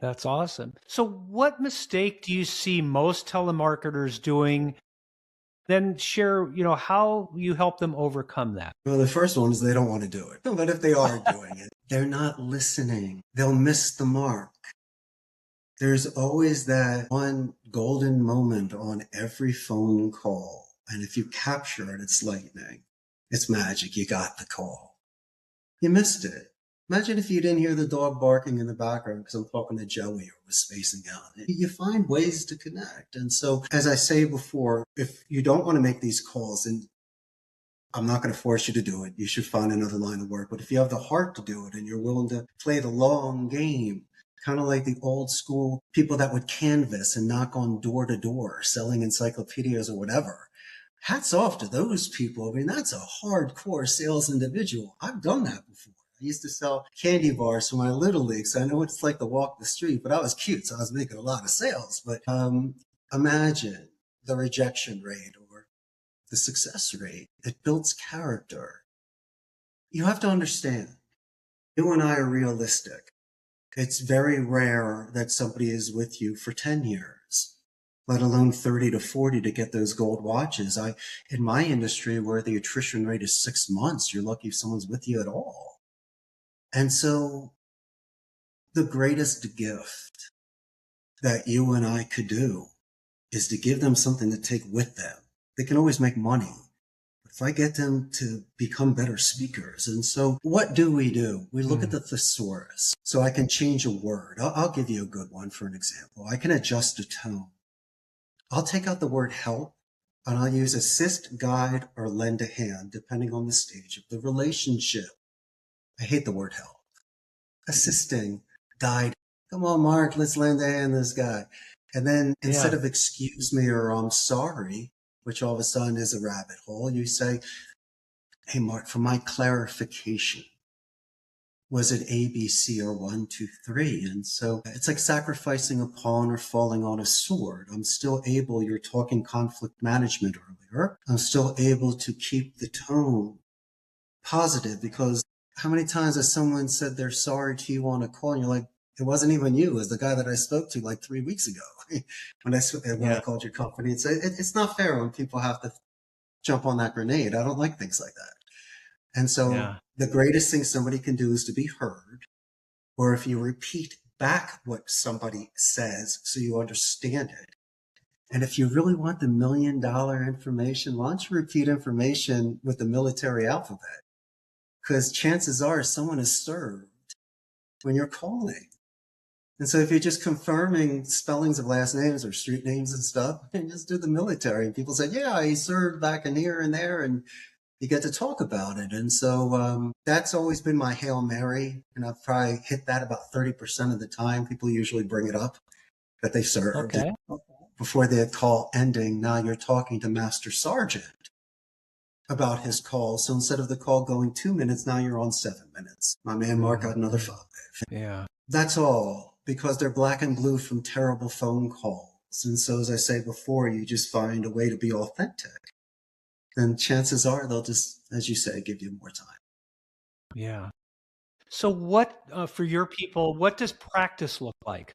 That's awesome. So what mistake do you see most telemarketers doing? Then share, how you help them overcome that. Well, the first one is they don't want to do it. But if they are doing it, they're not listening. They'll miss the mark. There's always that one golden moment on every phone call. And if you capture it, it's lightning. It's magic. You got the call. You missed it. Imagine if you didn't hear the dog barking in the background because I'm talking to Joey or was spacing out. You find ways to connect. And so, as I say before, if you don't want to make these calls, and I'm not going to force you to do it, you should find another line of work. But if you have the heart to do it and you're willing to play the long game, kind of like the old school people that would canvas and knock on door to door selling encyclopedias or whatever, hats off to those people. I mean, that's a hardcore sales individual. I've done that before. I used to sell candy bars for my little league, so I know what it's like to walk the street, but I was cute, so I was making a lot of sales. But imagine the rejection rate or the success rate. It builds character. You have to understand, you and I are realistic. It's very rare that somebody is with you for 10 years, let alone 30 to 40 to get those gold watches. In my industry where the attrition rate is 6 months, you're lucky if someone's with you at all. And so the greatest gift that you and I could do is to give them something to take with them. They can always make money if I get them to become better speakers. And so what do? We look at the thesaurus. So I can change a word. I'll give you a good one for an example. I can adjust a tone. I'll take out the word help and I'll use assist, guide, or lend a hand, depending on the stage of the relationship. I hate the word help. Assisting, guide. Come on, Mark, let's lend a hand to this guy. And then instead of excuse me or I'm sorry, which all of a sudden is a rabbit hole, you say, hey, Mark, for my clarification, was it A, B, C, or 1, 2, 3? And so it's like sacrificing a pawn or falling on a sword. I'm still able, you're talking conflict management earlier, I'm still able to keep the tone positive, because how many times has someone said they're sorry to you on a call and you're like, it wasn't even you, it was the guy that I spoke to like 3 weeks ago when I called your company. It's not fair when people have to jump on that grenade. I don't like things like that. And so the greatest thing somebody can do is to be heard, or if you repeat back what somebody says so you understand it. And if you really want the $1 million information, why don't you repeat information with the military alphabet? Because chances are someone is served when you're calling. And so if you're just confirming spellings of last names or street names and stuff, and just do the military. And people say, yeah, he served back in here and there, and you get to talk about it. And so that's always been my Hail Mary. And I've probably hit that about 30% of the time. People usually bring it up that they served. Okay. Before the call ending, now you're talking to Master Sergeant about his call. So instead of the call going 2 minutes, now you're on 7 minutes. My man Mark got another 5. Yeah. That's all because they're black and blue from terrible phone calls. And so, as I say before, you just find a way to be authentic. Then chances are they'll just, as you say, give you more time. Yeah. So what, for your people, what does practice look like?